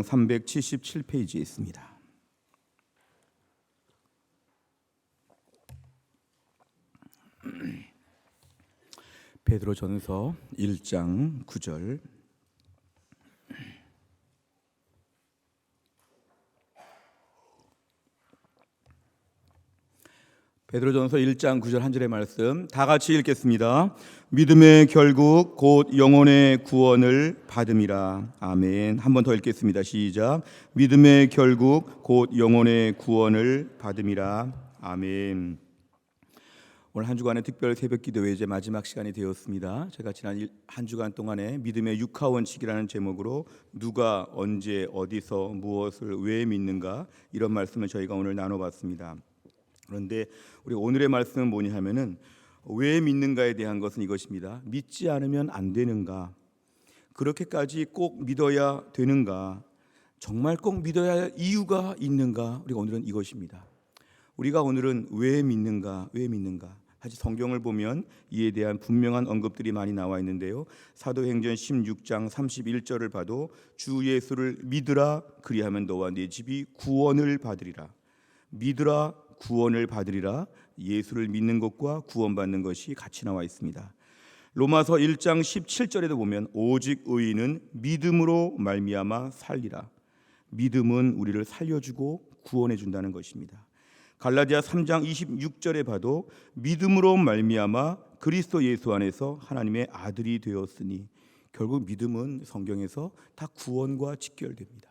377페이지에 있습니다. 베드로전서 1장 9절. 베드로전서 1장 9절 한 절의 말씀 다 같이 읽겠습니다. 믿음의 결국 곧 영혼의 구원을 받음이라. 아멘. 한 번 더 읽겠습니다. 시작. 믿음의 결국 곧 영혼의 구원을 받음이라. 아멘. 오늘 한 주간의 특별 새벽기도회 이제 마지막 시간이 되었습니다. 제가 지난 한 주간 동안에 믿음의 육하원칙이라는 제목으로 누가 언제 어디서 무엇을 왜 믿는가 이런 말씀을 저희가 오늘 나눠봤습니다. 그런데 우리 오늘의 말씀은 뭐냐 하면은 왜 믿는가에 대한 것은 이것입니다. 믿지 않으면 안 되는가? 그렇게까지 꼭 믿어야 되는가? 정말 꼭 믿어야 할 이유가 있는가? 우리가 오늘은 이것입니다. 우리가 오늘은 왜 믿는가? 왜 믿는가? 사실 성경을 보면 이에 대한 분명한 언급들이 많이 나와 있는데요. 사도행전 16장 31절을 봐도 주 예수를 믿으라 그리하면 너와 네 집이 구원을 받으리라. 믿으라 구원을 받으리라. 예수를 믿는 것과 구원받는 것이 같이 나와 있습니다. 로마서 1장 17절에도 보면 오직 의인은 믿음으로 말미암아 살리라. 믿음은 우리를 살려주고 구원해 준다는 것입니다. 갈라디아 3장 26절에 봐도 믿음으로 말미암아 그리스도 예수 안에서 하나님의 아들이 되었으니, 결국 믿음은 성경에서 다 구원과 직결됩니다.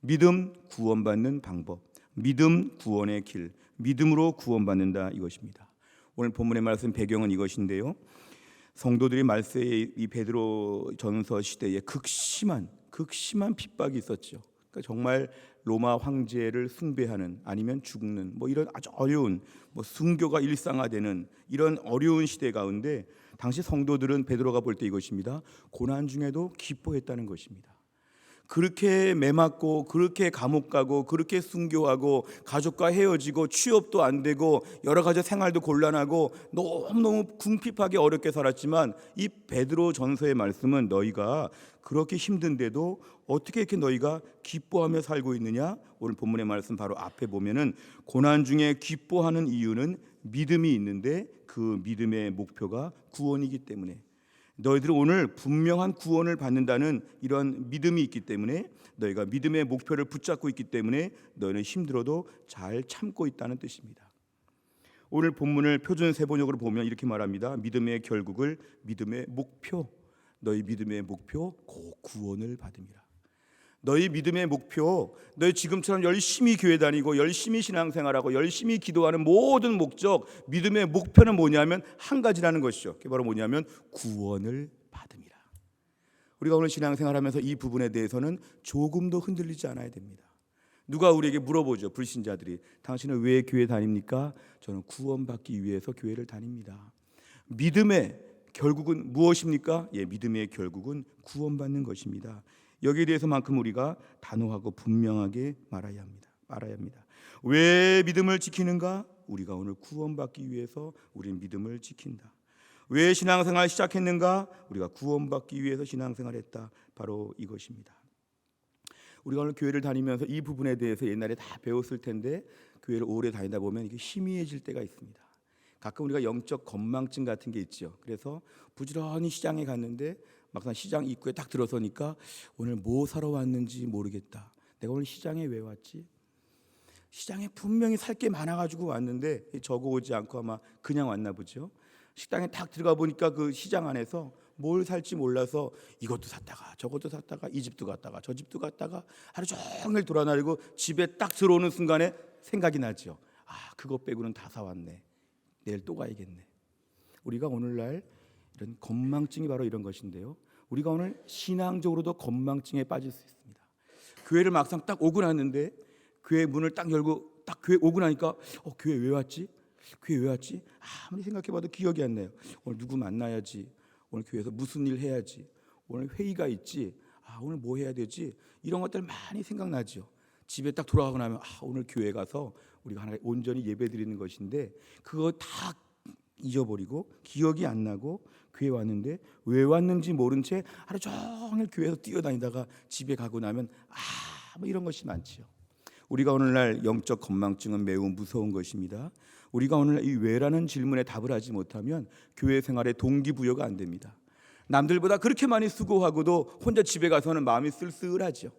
믿음 구원받는 방법, 믿음 구원의 길, 믿음으로 구원받는다 이것입니다. 오늘 본문의 말씀 배경은 이것인데요. 성도들이 말세의 이 베드로 전서 시대에 극심한 핍박이 있었죠. 그러니까 정말 로마 황제를 숭배하는 아니면 죽는 이런 아주 어려운 순교가 일상화되는 이런 어려운 시대 가운데 당시 성도들은 베드로가 볼 때 이것입니다. 고난 중에도 기뻐했다는 것입니다. 그렇게 매맞고 그렇게 감옥 가고 그렇게 순교하고 가족과 헤어지고 취업도 안 되고 여러 가지 생활도 곤란하고 너무너무 궁핍하게 어렵게 살았지만 이 베드로 전서의 말씀은 너희가 그렇게 힘든데도 어떻게 이렇게 너희가 기뻐하며 살고 있느냐? 오늘 본문의 말씀 바로 앞에 보면은 고난 중에 기뻐하는 이유는 믿음이 있는데 그 믿음의 목표가 구원이기 때문에, 너희들은 오늘 분명한 구원을 받는다는 이런 믿음이 있기 때문에, 너희가 믿음의 목표를 붙잡고 있기 때문에 너희는 힘들어도 잘 참고 있다는 뜻입니다. 오늘 본문을 표준 세번역으로 보면 이렇게 말합니다. 믿음의 결국을 믿음의 목표, 너희 믿음의 목표 곧 구원을 받음이라. 너희 믿음의 목표, 너희 지금처럼 열심히 교회 다니고 열심히 신앙생활하고 열심히 기도하는 모든 목적, 믿음의 목표는 뭐냐면 한 가지라는 것이죠. 그게 바로 뭐냐면 구원을 받음이라. 우리가 오늘 신앙생활하면서 이 부분에 대해서는 조금도 흔들리지 않아야 됩니다. 누가 우리에게 물어보죠. 불신자들이, 당신은 왜 교회 다닙니까? 저는 구원받기 위해서 교회를 다닙니다. 믿음의 결국은 무엇입니까? 믿음의 결국은 구원받는 것입니다. 여기에 대해서만큼 우리가 단호하고 분명하게 말해야 합니다. 왜 믿음을 지키는가? 우리가 오늘 구원받기 위해서 우리는 믿음을 지킨다. 왜 신앙생활 시작했는가? 우리가 구원받기 위해서 신앙생활했다. 바로 이것입니다. 우리가 오늘 교회를 다니면서 이 부분에 대해서 옛날에 다 배웠을 텐데 교회를 오래 다니다 보면 이게 희미해질 때가 있습니다. 가끔 우리가 영적 건망증 같은 게 있죠. 그래서 부지런히 시장에 갔는데 막상 시장 입구에 딱 들어서니까 오늘 뭐 사러 왔는지 모르겠다. 내가 오늘 시장에 왜 왔지? 시장에 분명히 살 게 많아가지고 왔는데 적어오지 않고 아마 그냥 왔나 보죠. 식당에 딱 들어가 보니까 그 시장 안에서 뭘 살지 몰라서 이것도 샀다가 저것도 샀다가 이 집도 갔다가 저 집도 갔다가 하루 종일 돌아다니고 집에 딱 들어오는 순간에 생각이 나죠. 그것 빼고는 다 사왔네. 내일 또 가야겠네. 우리가 오늘날 이런 건망증이 바로 이런 것인데요. 우리가 오늘 신앙적으로도 건망증에 빠질 수 있습니다. 교회를 막상 딱 오고 났는데 교회 문을 딱 열고 딱 교회 오고 나니까 교회 왜 왔지? 교회 왜 왔지? 아무리 생각해봐도 기억이 안 나요. 오늘 누구 만나야지. 오늘 교회에서 무슨 일 해야지. 오늘 회의가 있지. 오늘 뭐 해야 되지? 이런 것들 많이 생각나죠. 집에 딱 돌아가고 나면 오늘 교회 가서 우리가 하나님 온전히 예배드리는 것인데 그거 다 잊어버리고 기억이 안 나고 교회 왔는데 왜 왔는지 모른 채 하루 종일 교회에서 뛰어다니다가 집에 가고 나면 뭐 이런 것이 많지요. 우리가 오늘날 영적 건망증은 매우 무서운 것입니다. 우리가 오늘날 이 왜라는 질문에 답을 하지 못하면 교회 생활에 동기부여가 안 됩니다. 남들보다 그렇게 많이 수고하고도 혼자 집에 가서는 마음이 쓸쓸하죠.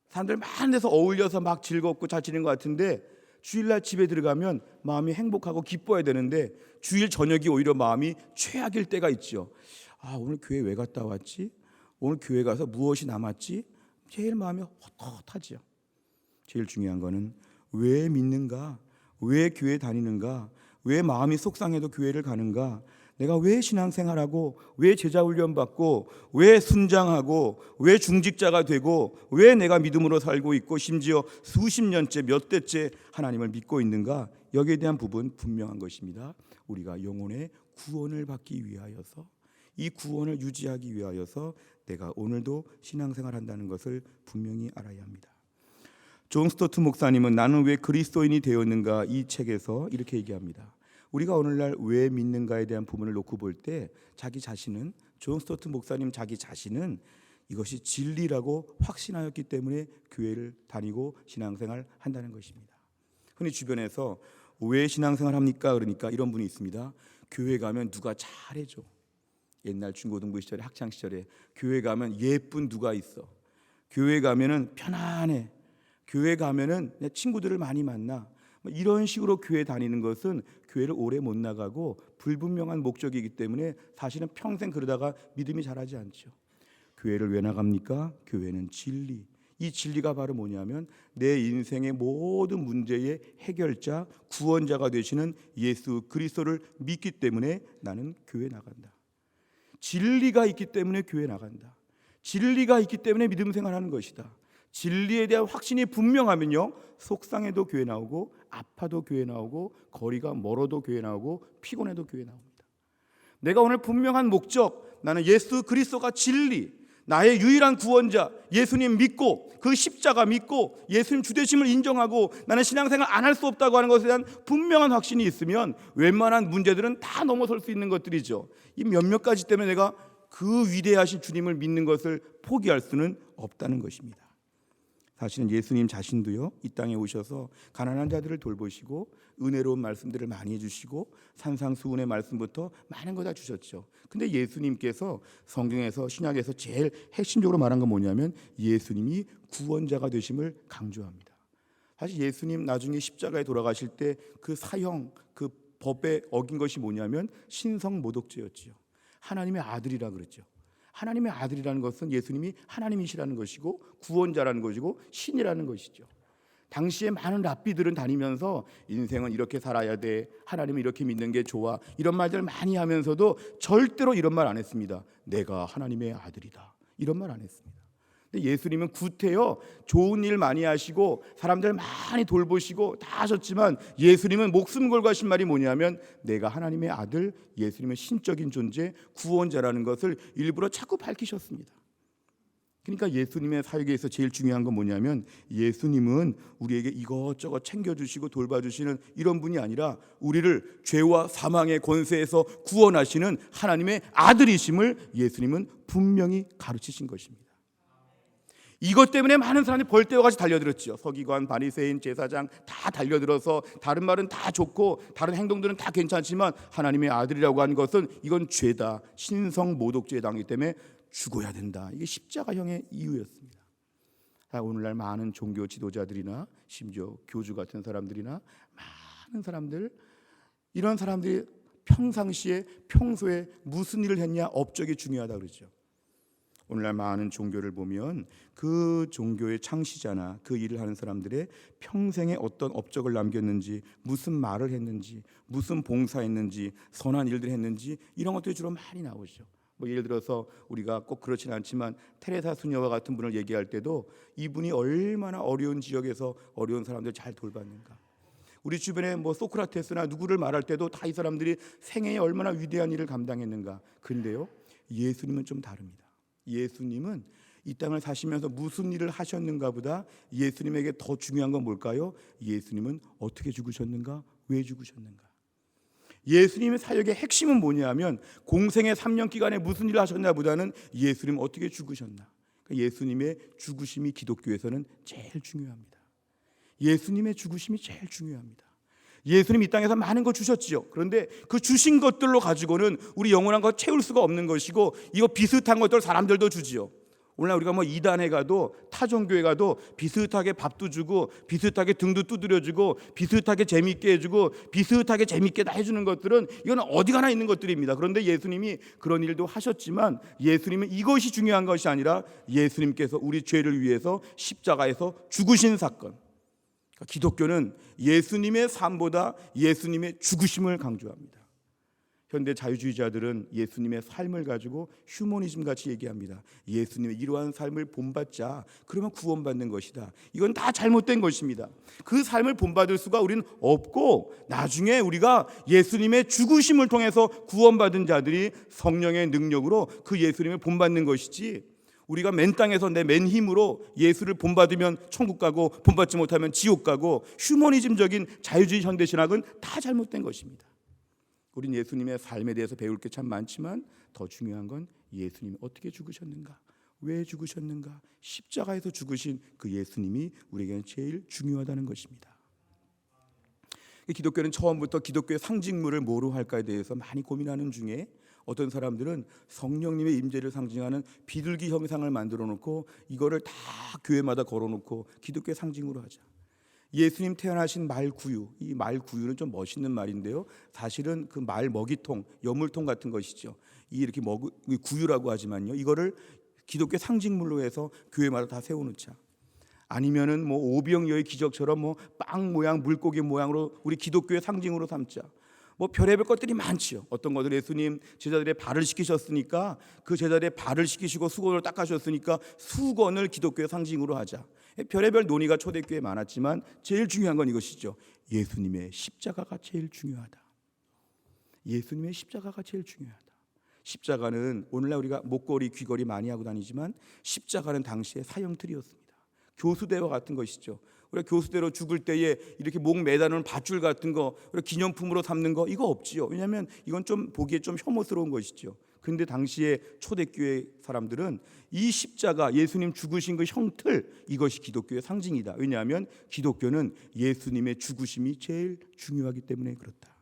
사람들 많은 데서 어울려서 막 즐겁고 잘 지내는 것 같은데 주일날 집에 들어가면 마음이 행복하고 기뻐야 되는데 주일 저녁이 오히려 마음이 최악일 때가 있죠. 오늘 교회 왜 갔다 왔지? 오늘 교회 가서 무엇이 남았지? 제일 마음이 헛헛하죠. 제일 중요한 거는 왜 믿는가? 왜 교회 다니는가? 왜 마음이 속상해도 교회를 가는가? 내가 왜 신앙생활하고 왜 제자훈련 받고 왜 순장하고 왜 중직자가 되고 왜 내가 믿음으로 살고 있고 심지어 수십 년째 몇 대째 하나님을 믿고 있는가? 여기에 대한 부분 분명한 것입니다. 우리가 영혼의 구원을 받기 위하여서, 이 구원을 유지하기 위하여서 내가 오늘도 신앙생활한다는 것을 분명히 알아야 합니다. 존 스토트 목사님은 나는 왜 그리스도인이 되었는가 이 책에서 이렇게 얘기합니다. 우리가 오늘날 왜 믿는가에 대한 부분을 놓고 볼 때 자기 자신은, 존 스토트 목사님 자기 자신은 이것이 진리라고 확신하였기 때문에 교회를 다니고 신앙생활 한다는 것입니다. 흔히 주변에서 왜 신앙생활 합니까? 그러니까 이런 분이 있습니다. 교회 가면 누가 잘해줘. 옛날 중고등부 시절에, 학창 시절에 교회 가면 예쁜 누가 있어. 교회 가면은 편안해. 교회 가면은 내 친구들을 많이 만나. 이런 식으로 교회 다니는 것은 교회를 오래 못 나가고 불분명한 목적이기 때문에 사실은 평생 그러다가 믿음이 자라지 않죠. 교회를 왜 나갑니까? 교회는 진리. 이 진리가 바로 뭐냐면 내 인생의 모든 문제의 해결자, 구원자가 되시는 예수 그리스도를 믿기 때문에 나는 교회 나간다. 진리가 있기 때문에 교회 나간다. 진리가 있기 때문에 믿음 생활하는 것이다. 진리에 대한 확신이 분명하면요, 속상해도 교회 나오고 아파도 교회 나오고 거리가 멀어도 교회 나오고 피곤해도 교회 나옵니다. 내가 오늘 분명한 목적, 나는 예수 그리스도가 진리, 나의 유일한 구원자 예수님 믿고 그 십자가 믿고 예수님 주되심을 인정하고 나는 신앙생활 안 할 수 없다고 하는 것에 대한 분명한 확신이 있으면 웬만한 문제들은 다 넘어설 수 있는 것들이죠. 이 몇몇 가지 때문에 내가 그 위대하신 주님을 믿는 것을 포기할 수는 없다는 것입니다. 사실은 예수님 자신도요, 이 땅에 오셔서 가난한 자들을 돌보시고 은혜로운 말씀들을 많이 해주시고 산상수훈의 말씀부터 많은 거 다 주셨죠. 근데 예수님께서 성경에서, 신약에서 제일 핵심적으로 말한 건 뭐냐면 예수님이 구원자가 되심을 강조합니다. 사실 예수님 나중에 십자가에 돌아가실 때 그 사형, 그 법에 어긴 것이 뭐냐면 신성모독죄였지요. 하나님의 아들이라 그랬죠. 하나님의 아들이라는 것은 예수님이 하나님이시라는 것이고 구원자라는 것이고 신이라는 것이죠. 당시에 많은 랍비들은 다니면서 인생은 이렇게 살아야 돼, 하나님을 이렇게 믿는 게 좋아, 이런 말들 많이 하면서도 절대로 이런 말 안 했습니다. 내가 하나님의 아들이다, 이런 말 안 했습니다. 근데 예수님은 구태여 좋은 일 많이 하시고 사람들 많이 돌보시고 다 하셨지만 예수님은 목숨 걸고 하신 말이 뭐냐면 내가 하나님의 아들, 예수님의 신적인 존재, 구원자라는 것을 일부러 자꾸 밝히셨습니다. 그러니까 예수님의 사역에 있어서 제일 중요한 건 뭐냐면 예수님은 우리에게 이것저것 챙겨주시고 돌봐주시는 이런 분이 아니라 우리를 죄와 사망의 권세에서 구원하시는 하나님의 아들이심을 예수님은 분명히 가르치신 것입니다. 이것 때문에 많은 사람들이 벌떼와같이 달려들었죠. 서기관, 바리새인, 제사장 다 달려들어서 다른 말은 다 좋고 다른 행동들은 다 괜찮지만 하나님의 아들이라고 하는 것은 이건 죄다, 신성모독죄에 당하기 때문에 죽어야 된다. 이게 십자가형의 이유였습니다. 오늘날 많은 종교 지도자들이나 심지어 교주 같은 사람들이나 많은 사람들, 이런 사람들이 평소에 무슨 일을 했냐, 업적이 중요하다 그러죠. 오늘날 많은 종교를 보면 그 종교의 창시자나 그 일을 하는 사람들의 평생에 어떤 업적을 남겼는지, 무슨 말을 했는지, 무슨 봉사했는지, 선한 일들을 했는지, 이런 것들이 주로 많이 나오죠. 예를 들어서 우리가 꼭 그렇지는 않지만 테레사 수녀와 같은 분을 얘기할 때도 이분이 얼마나 어려운 지역에서 어려운 사람들을 잘 돌봤는가. 우리 주변에 소크라테스나 누구를 말할 때도 다 이 사람들이 생애에 얼마나 위대한 일을 감당했는가. 그런데요, 예수님은 좀 다릅니다. 예수님은 이 땅을 사시면서 무슨 일을 하셨는가 보다 예수님에게 더 중요한 건 뭘까요? 예수님은 어떻게 죽으셨는가? 왜 죽으셨는가? 예수님의 사역의 핵심은 뭐냐면 공생의 3년 기간에 무슨 일을 하셨나 보다는 예수님 어떻게 죽으셨나. 예수님의 죽으심이 기독교에서는 제일 중요합니다. 예수님의 죽으심이 제일 중요합니다. 예수님 이 땅에서 많은 거 주셨지요. 그런데 그 주신 것들로 가지고는 우리 영원한 거 채울 수가 없는 것이고, 이거 비슷한 것들 사람들도 주지요. 오늘날 우리가 뭐 이단에 가도, 타종교에 가도 비슷하게 밥도 주고, 비슷하게 등도 두드려주고, 비슷하게 재미있게 해주고, 비슷하게 재미있게 다 해주는 것들은 이건 어디 가나 있는 것들입니다. 그런데 예수님이 그런 일도 하셨지만, 예수님은 이것이 중요한 것이 아니라 예수님께서 우리 죄를 위해서 십자가에서 죽으신 사건, 기독교는 예수님의 삶보다 예수님의 죽으심을 강조합니다. 현대 자유주의자들은 예수님의 삶을 가지고 휴머니즘 같이 얘기합니다. 예수님의 이러한 삶을 본받자, 그러면 구원받는 것이다. 이건 다 잘못된 것입니다. 그 삶을 본받을 수가 우리는 없고, 나중에 우리가 예수님의 죽으심을 통해서 구원받은 자들이 성령의 능력으로 그 예수님을 본받는 것이지, 우리가 맨 땅에서 내 맨 힘으로 예수를 본받으면 천국 가고 본받지 못하면 지옥 가고, 휴머니즘적인 자유주의 현대신학은 다 잘못된 것입니다. 우린 예수님의 삶에 대해서 배울 게 참 많지만 더 중요한 건 예수님이 어떻게 죽으셨는가, 왜 죽으셨는가, 십자가에서 죽으신 그 예수님이 우리에게는 제일 중요하다는 것입니다. 기독교는 처음부터 기독교의 상징물을 뭐로 할까에 대해서 많이 고민하는 중에, 어떤 사람들은 성령님의 임재를 상징하는 비둘기 형상을 만들어 놓고 이거를 다 교회마다 걸어 놓고 기독교의 상징으로 하자. 예수님 태어나신 말구유, 이 말구유는 좀 멋있는 말인데요, 사실은 그 말 먹이통, 여물통 같은 것이죠. 이렇게 구유라고 하지만요, 이거를 기독교 상징물로 해서 교회마다 다 세워놓자. 아니면은 뭐 오병이어의 기적처럼 뭐 빵 모양, 물고기 모양으로 우리 기독교의 상징으로 삼자. 뭐 별의별 것들이 많지요. 어떤 것들, 예수님 제자들의 발을 씻기셨으니까 그 제자들의 발을 씻기시고 수건을 닦아주셨으니까 수건을 기독교의 상징으로 하자. 별의별 논의가 초대교회에 많았지만 제일 중요한 건 이것이죠. 예수님의 십자가가 제일 중요하다. 예수님의 십자가가 제일 중요하다. 십자가는 오늘날 우리가 목걸이, 귀걸이 많이 하고 다니지만, 십자가는 당시의 사형틀이었습니다. 교수대와 같은 것이죠. 우리가 교수대로 죽을 때에 이렇게 목 매다는 밧줄 같은 거, 우리가 기념품으로 삼는 거, 이거 없지요. 왜냐하면 이건 좀 보기에 좀 혐오스러운 것이죠. 그런데 당시에 초대교회 사람들은 이 십자가, 예수님 죽으신 그 형틀, 이것이 기독교의 상징이다. 왜냐하면 기독교는 예수님의 죽으심이 제일 중요하기 때문에 그렇다.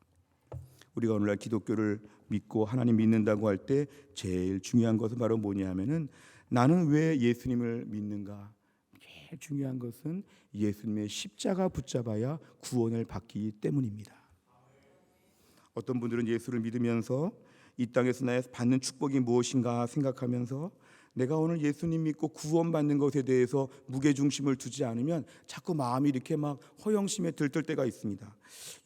우리가 오늘날 기독교를 믿고 하나님 믿는다고 할 때 제일 중요한 것은 바로 뭐냐 하면은, 나는 왜 예수님을 믿는가? 제일 중요한 것은 예수님의 십자가 붙잡아야 구원을 받기 때문입니다. 어떤 분들은 예수를 믿으면서 이 땅에서 나의 받는 축복이 무엇인가 생각하면서 내가 오늘 예수님 믿고 구원받는 것에 대해서 무게중심을 두지 않으면 자꾸 마음이 이렇게 막 허영심에 들뜰 때가 있습니다.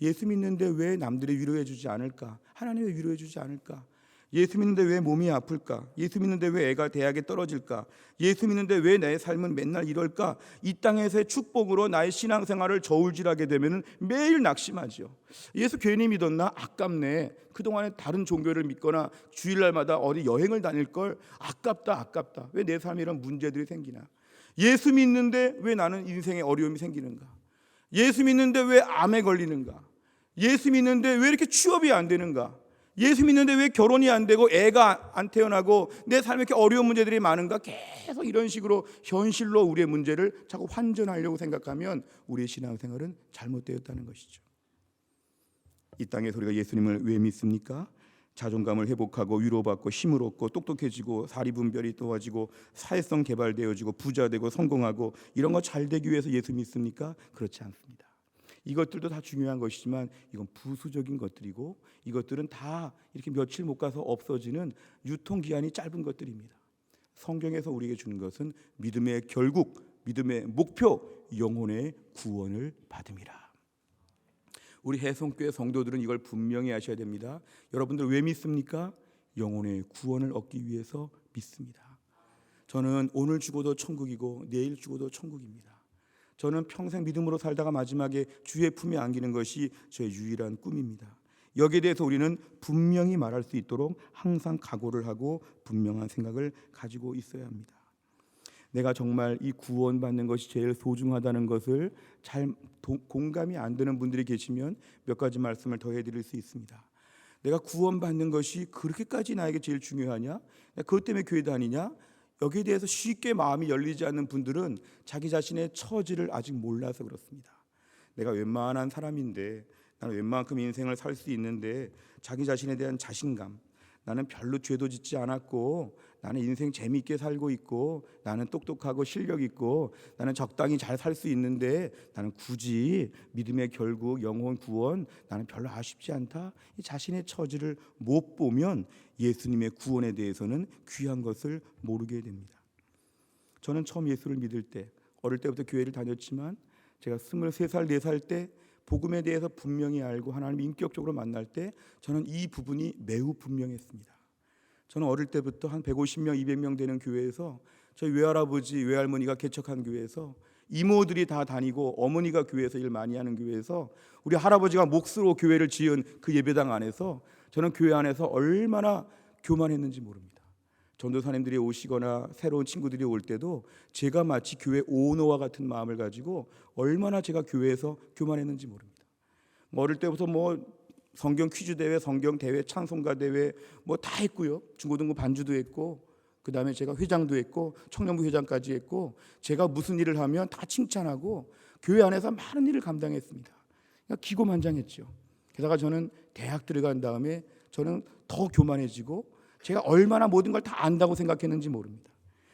예수 믿는데 왜 남들이 위로해 주지 않을까? 하나님 왜 위로해 주지 않을까? 예수 믿는데 왜 몸이 아플까? 예수 믿는데 왜 애가 대학에 떨어질까? 예수 믿는데 왜 내 삶은 맨날 이럴까? 이 땅에서의 축복으로 나의 신앙생활을 저울질하게 되면 매일 낙심하죠. 예수 괜히 믿었나? 아깝네. 그동안에 다른 종교를 믿거나 주일날마다 어디 여행을 다닐 걸 아깝다. 왜 내 삶에 이런 문제들이 생기나? 예수 믿는데 왜 나는 인생에 어려움이 생기는가? 예수 믿는데 왜 암에 걸리는가? 예수 믿는데 왜 이렇게 취업이 안 되는가? 예수 믿는데 왜 결혼이 안 되고 애가 안 태어나고 내 삶에 이렇게 어려운 문제들이 많은가? 계속 이런 식으로 현실로 우리의 문제를 자꾸 환전하려고 생각하면 우리의 신앙생활은 잘못되었다는 것이죠. 이 땅에서 우리가 예수님을 왜 믿습니까? 자존감을 회복하고 위로받고 힘을 얻고 똑똑해지고 사리분별이 도와지고 사회성 개발되어지고 부자되고 성공하고 이런 거 잘 되기 위해서 예수 믿습니까? 그렇지 않습니다. 이것들도 다 중요한 것이지만 이건 부수적인 것들이고, 이것들은 다 이렇게 며칠 못 가서 없어지는 유통기한이 짧은 것들입니다. 성경에서 우리에게 주는 것은 믿음의 결국, 믿음의 목표, 영혼의 구원을 받음이라. 우리 해성교회 성도들은 이걸 분명히 아셔야 됩니다. 여러분들 왜 믿습니까? 영혼의 구원을 얻기 위해서 믿습니다. 저는 오늘 죽어도 천국이고 내일 죽어도 천국입니다. 저는 평생 믿음으로 살다가 마지막에 주의 품에 안기는 것이 저의 유일한 꿈입니다. 여기에 대해서 우리는 분명히 말할 수 있도록 항상 각오를 하고 분명한 생각을 가지고 있어야 합니다. 내가 정말 이 구원받는 것이 제일 소중하다는 것을 잘 공감이 안 되는 분들이 계시면 몇 가지 말씀을 더 해드릴 수 있습니다. 내가 구원받는 것이 그렇게까지 나에게 제일 중요하냐? 그것 때문에 교회 다니냐? 여기에 대해서 쉽게 마음이 열리지 않는 분들은 자기 자신의 처지를 아직 몰라서 그렇습니다. 내가 웬만한 사람인데, 나는 웬만큼 인생을 살 수 있는데, 자기 자신에 대한 자신감, 나는 별로 죄도 짓지 않았고, 나는 인생 재미있게 살고 있고, 나는 똑똑하고 실력 있고, 나는 적당히 잘 살 수 있는데, 나는 굳이 믿음의 결국 영혼 구원, 나는 별로 아쉽지 않다. 이 자신의 처지를 못 보면 예수님의 구원에 대해서는 귀한 것을 모르게 됩니다. 저는 처음 예수를 믿을 때, 어릴 때부터 교회를 다녔지만 제가 23살, 4살 때 복음에 대해서 분명히 알고 하나님 인격적으로 만날 때 저는 이 부분이 매우 분명했습니다. 저는 어릴 때부터 한 150명, 200명 되는 교회에서 저희 외할아버지, 외할머니가 개척한 교회에서 이모들이 다 다니고 어머니가 교회에서 일 많이 하는 교회에서 우리 할아버지가 몫으로 교회를 지은 그 예배당 안에서 저는 교회 안에서 얼마나 교만했는지 모릅니다. 전도사님들이 오시거나 새로운 친구들이 올 때도 제가 마치 교회 오너와 같은 마음을 가지고 얼마나 제가 교회에서 교만했는지 모릅니다. 어릴 때부터 성경 퀴즈 대회, 성경 대회, 찬송가 대회 다 했고요. 중고등부 반주도 했고, 그 다음에 제가 회장도 했고, 청년부 회장까지 했고, 제가 무슨 일을 하면 다 칭찬하고 교회 안에서 많은 일을 감당했습니다. 그러니까 기고만장했죠. 게다가 저는 대학 들어간 다음에 저는 더 교만해지고 제가 얼마나 모든 걸 다 안다고 생각했는지 모릅니다.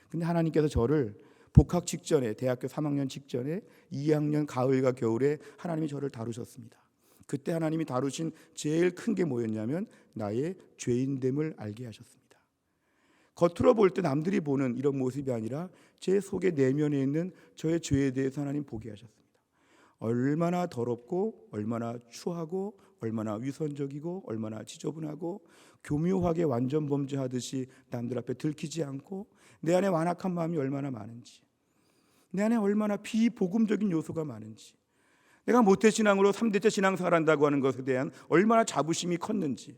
근데 하나님께서 저를 복학 직전에, 대학교 3학년 직전에 2학년 가을과 겨울에 하나님이 저를 다루셨습니다. 그때 하나님이 다루신 제일 큰 게 뭐였냐면 나의 죄인됨을 알게 하셨습니다. 겉으로 볼 때 남들이 보는 이런 모습이 아니라 제 속의 내면에 있는 저의 죄에 대해서 하나님 보게 하셨습니다. 얼마나 더럽고 얼마나 추하고 얼마나 위선적이고 얼마나 지저분하고 교묘하게 완전 범죄하듯이 남들 앞에 들키지 않고 내 안에 완악한 마음이 얼마나 많은지, 내 안에 얼마나 비복음적인 요소가 많은지, 내가 모태신앙으로 3대째 신앙생활 한다고 하는 것에 대한 얼마나 자부심이 컸는지,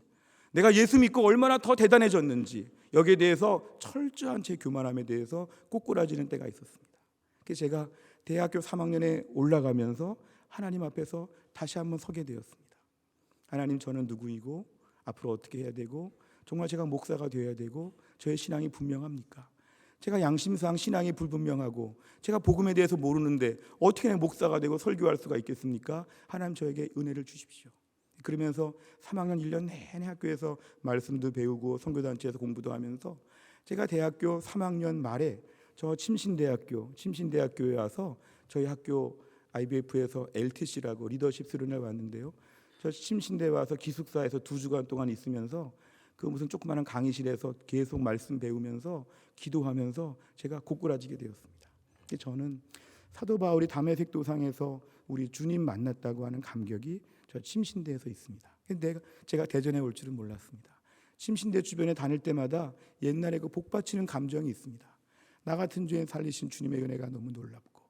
내가 예수 믿고 얼마나 더 대단해졌는지, 여기에 대해서 철저한 제 교만함에 대해서 꼬꾸라지는 때가 있었습니다. 그래서 제가 대학교 3학년에 올라가면서 하나님 앞에서 다시 한번 서게 되었습니다. 하나님, 저는 누구이고 앞으로 어떻게 해야 되고 정말 제가 목사가 되어야 되고 저의 신앙이 분명합니까? 제가 양심상 신앙이 불분명하고 제가 복음에 대해서 모르는데 어떻게 목사가 되고 설교할 수가 있겠습니까? 하나님, 저에게 은혜를 주십시오. 그러면서 3학년 1년 내내 학교에서 말씀도 배우고 선교단체에서 공부도 하면서 제가 대학교 3학년 말에 저 침신대학교에 와서 저희 학교 IBF에서 LTC라고 리더십 수련을 왔는데요. 저 침신대에 와서 기숙사에서 2주간 동안 있으면서 그 무슨 조그마한 강의실에서 계속 말씀 배우면서 기도하면서 제가 고꾸라지게 되었습니다. 저는 사도 바울이 다메섹 도상에서 우리 주님 만났다고 하는 감격이 저 침신대에서 있습니다. 근데 제가 대전에 올 줄은 몰랐습니다. 침신대 주변에 다닐 때마다 옛날에 그 복받치는 감정이 있습니다. 나 같은 죄인 살리신 주님의 은혜가 너무 놀랍고,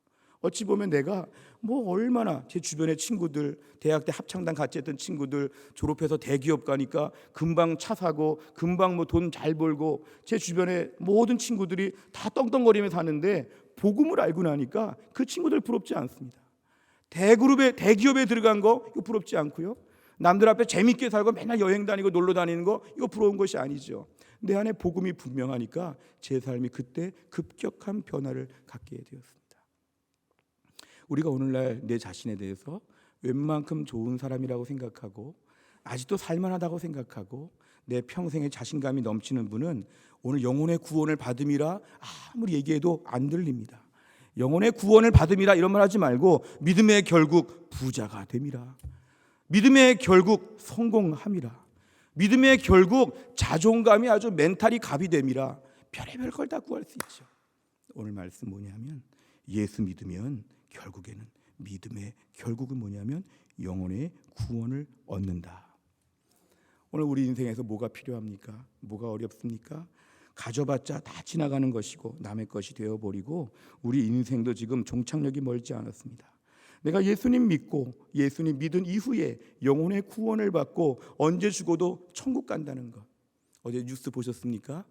어찌 보면 내가 얼마나 제 주변의 친구들, 대학 때 합창단 같이 했던 친구들 졸업해서 대기업 가니까 금방 차 사고 금방 돈 잘 벌고 제 주변의 모든 친구들이 다 떵떵거리며 사는데 복음을 알고 나니까 그 친구들 부럽지 않습니다. 대기업에 들어간 거 이거 부럽지 않고요. 남들 앞에 재밌게 살고 맨날 여행 다니고 놀러 다니는 거 이거 부러운 것이 아니죠. 내 안에 복음이 분명하니까 제 삶이 그때 급격한 변화를 갖게 되었습니다. 우리가 오늘날 내 자신에 대해서 웬만큼 좋은 사람이라고 생각하고 아직도 살만하다고 생각하고 내 평생의 자신감이 넘치는 분은 오늘 영혼의 구원을 받음이라 아무리 얘기해도 안 들립니다. 영혼의 구원을 받음이라 이런 말 하지 말고 믿음의 결국 부자가 됨이라, 믿음의 결국 성공함이라, 믿음의 결국 자존감이 아주 멘탈이 갑이 됨이라, 별의별 걸 다 구할 수 있죠. 오늘 말씀 뭐냐면 예수 믿으면 결국에는 믿음의 결국은 뭐냐면 영혼의 구원을 얻는다. 오늘 우리 인생에서 뭐가 필요합니까? 뭐가 어렵습니까? 가져봤자 다 지나가는 것이고 남의 것이 되어버리고 우리 인생도 지금 종착역이 멀지 않았습니다. 내가 예수님 믿고 예수님 믿은 이후에 영혼의 구원을 받고 언제 죽어도 천국 간다는 것. 어제 뉴스 보셨습니까?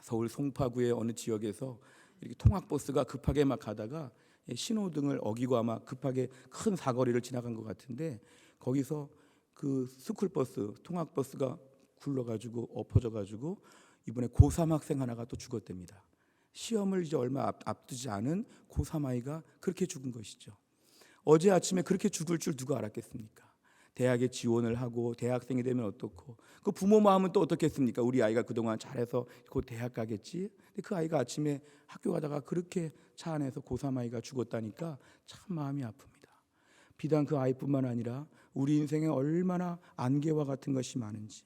서울 송파구의 어느 지역에서 이렇게 통학버스가 급하게 막 가다가 신호등을 어기고 아마 급하게 큰 사거리를 지나간 것 같은데 거기서 그 스쿨버스, 통학버스가 굴러가지고 엎어져가지고 이번에 고3 학생 하나가 또 죽었답니다. 시험을 이제 얼마 앞두지 않은 고3 아이가 그렇게 죽은 것이죠. 어제 아침에 그렇게 죽을 줄 누가 알았겠습니까? 대학에 지원을 하고 대학생이 되면 어떻고, 그 부모 마음은 또 어떻겠습니까? 우리 아이가 그동안 잘해서 곧 대학 가겠지. 근데 그 아이가 아침에 학교 가다가 그렇게 차 안에서 고3 아이가 죽었다니까 참 마음이 아픕니다. 비단 그 아이뿐만 아니라 우리 인생에 얼마나 안개와 같은 것이 많은지,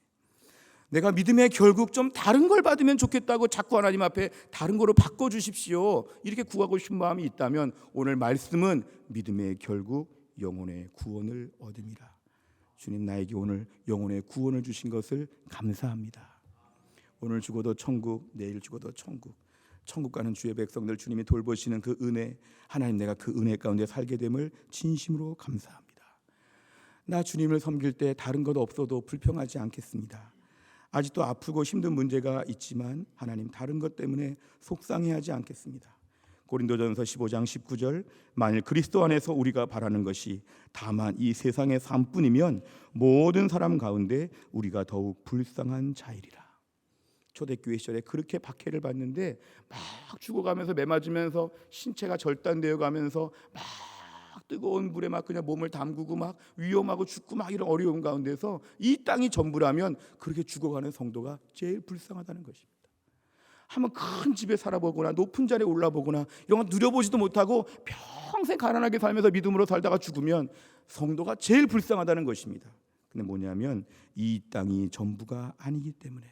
내가 믿음의 결국 좀 다른 걸 받으면 좋겠다고 자꾸 하나님 앞에 다른 거로 바꿔주십시오 이렇게 구하고 싶은 마음이 있다면 오늘 말씀은 믿음의 결국 영혼의 구원을 얻음이라. 주님, 나에게 오늘 영혼의 구원을 주신 것을 감사합니다. 오늘 죽어도 천국, 내일 죽어도 천국, 천국 가는 주의 백성들 주님이 돌보시는 그 은혜, 하나님, 내가 그 은혜 가운데 살게 됨을 진심으로 감사합니다. 나 주님을 섬길 때 다른 것 없어도 불평하지 않겠습니다. 아직도 아프고 힘든 문제가 있지만 하나님, 다른 것 때문에 속상해하지 않겠습니다. 고린도전서 15장 19절, 만일 그리스도 안에서 우리가 바라는 것이 다만 이 세상의 삶뿐이면 모든 사람 가운데 우리가 더욱 불쌍한 자이리라. 초대교회 시절에 그렇게 박해를 받는데 막 죽어가면서 매맞으면서 신체가 절단되어 가면서 막 뜨거운 물에 막 그냥 몸을 담그고 막 위험하고 죽고 막 이런 어려운 가운데서 이 땅이 전부라면 그렇게 죽어가는 성도가 제일 불쌍하다는 것입니다. 한번 큰 집에 살아보거나 높은 자리에 올라보거나 이런 거 누려보지도 못하고 평생 가난하게 살면서 믿음으로 살다가 죽으면 성도가 제일 불쌍하다는 것입니다. 근데 뭐냐면 이 땅이 전부가 아니기 때문에,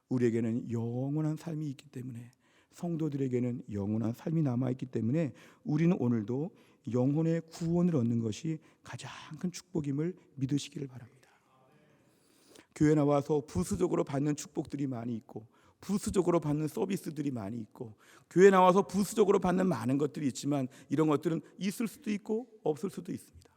우리에게는 영원한 삶이 있기 때문에, 성도들에게는 영원한 삶이 남아있기 때문에 우리는 오늘도 영혼의 구원을 얻는 것이 가장 큰 축복임을 믿으시기를 바랍니다. 교회 나와서 부수적으로 받는 축복들이 많이 있고 부수적으로 받는 서비스들이 많이 있고 교회 나와서 부수적으로 받는 많은 것들이 있지만 이런 것들은 있을 수도 있고 없을 수도 있습니다.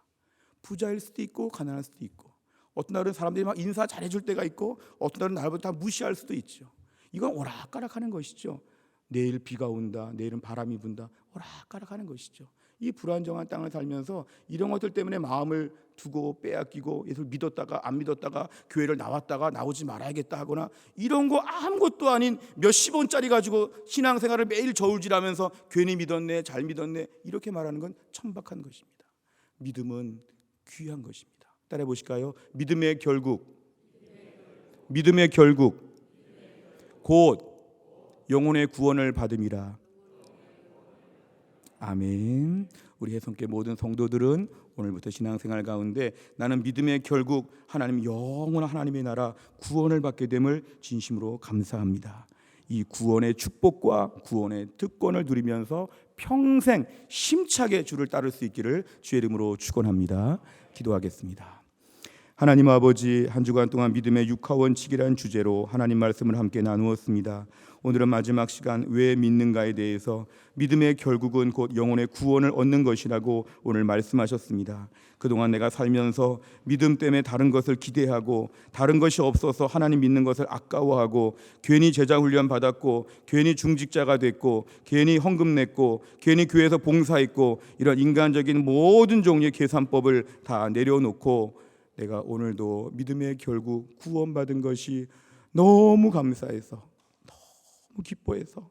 부자일 수도 있고 가난할 수도 있고, 어떤 날은 사람들이 막 인사 잘해줄 때가 있고 어떤 날은 날부터 다 무시할 수도 있죠. 이건 오락가락하는 것이죠. 내일 비가 온다, 내일은 바람이 분다, 오락가락하는 것이죠. 이 불안정한 땅을 살면서 이런 것들 때문에 마음을 두고 빼앗기고 예수를 믿었다가 안 믿었다가 교회를 나왔다가 나오지 말아야겠다 하거나 이런 거 아무것도 아닌 몇십 원짜리 가지고 신앙생활을 매일 저울질하면서 괜히 믿었네, 잘 믿었네 이렇게 말하는 건 천박한 것입니다. 믿음은 귀한 것입니다. 따라해 보실까요? 믿음의 결국 곧 영혼의 구원을 받음이라. 아멘. 우리 해성교 모든 성도들은 오늘부터 신앙생활 가운데 나는 믿음의 결국 하나님, 영원한 하나님의 나라 구원을 받게 됨을 진심으로 감사합니다. 이 구원의 축복과 구원의 특권을 누리면서 평생 심차게 주를 따를 수 있기를 주의 이름으로 축원합니다. 기도하겠습니다. 하나님 아버지, 한 주간 동안 믿음의 육하원칙이라는 주제로 하나님 말씀을 함께 나누었습니다. 오늘은 마지막 시간, 왜 믿는가에 대해서 믿음의 결국은 곧 영혼의 구원을 얻는 것이라고 오늘 말씀하셨습니다. 그동안 내가 살면서 믿음 때문에 다른 것을 기대하고 다른 것이 없어서 하나님 믿는 것을 아까워하고 괜히 제자 훈련 받았고 괜히 중직자가 됐고 괜히 헌금 냈고 괜히 교회에서 봉사했고 이런 인간적인 모든 종류의 계산법을 다 내려놓고 내가 오늘도 믿음의 결국 구원받은 것이 너무 감사해서, 너무 기뻐해서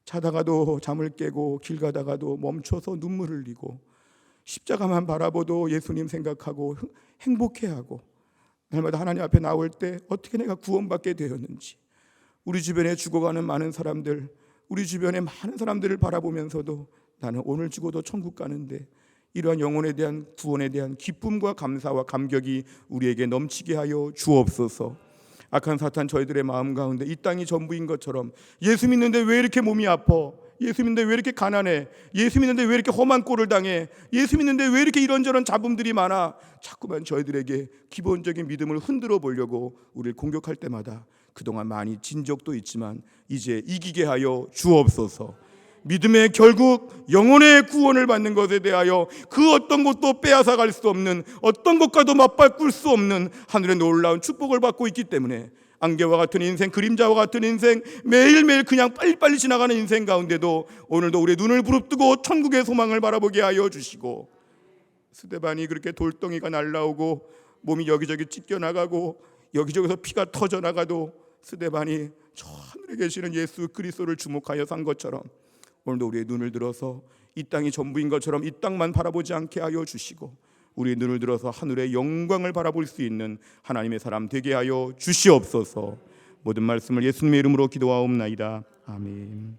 자다가도 잠을 깨고 길 가다가도 멈춰서 눈물을 흘리고 십자가만 바라보도 예수님 생각하고 행복해하고, 날마다 하나님 앞에 나올 때 어떻게 내가 구원받게 되었는지, 우리 주변에 죽어가는 많은 사람들, 우리 주변에 많은 사람들을 바라보면서도 나는 오늘 죽어도 천국 가는데 이러한 영혼에 대한 구원에 대한 기쁨과 감사와 감격이 우리에게 넘치게 하여 주옵소서. 악한 사탄 저희들의 마음 가운데 이 땅이 전부인 것처럼 예수 믿는데 왜 이렇게 몸이 아파? 예수 믿는데 왜 이렇게 가난해? 예수 믿는데 왜 이렇게 험한 꼴을 당해? 예수 믿는데 왜 이렇게 이런저런 잡음들이 많아? 자꾸만 저희들에게 기본적인 믿음을 흔들어 보려고 우리를 공격할 때마다 그동안 많이 진 적도 있지만 이제 이기게 하여 주옵소서. 믿음의 결국 영혼의 구원을 받는 것에 대하여 그 어떤 것도 빼앗아 갈 수 없는, 어떤 것과도 맞바꿀 수 없는 하늘의 놀라운 축복을 받고 있기 때문에 안개와 같은 인생, 그림자와 같은 인생, 매일매일 그냥 빨리빨리 지나가는 인생 가운데도 오늘도 우리의 눈을 부릅뜨고 천국의 소망을 바라보게 하여 주시고, 스데반이 그렇게 돌덩이가 날라오고 몸이 여기저기 찢겨나가고 여기저기서 피가 터져나가도 스데반이 저 하늘에 계시는 예수 그리스도를 주목하여 산 것처럼 오늘도 우리의 눈을 들어서 이 땅이 전부인 것처럼 이 땅만 바라보지 않게 하여 주시고 우리의 눈을 들어서 하늘의 영광을 바라볼 수 있는 하나님의 사람 되게 하여 주시옵소서. 모든 말씀을 예수님의 이름으로 기도하옵나이다. 아멘.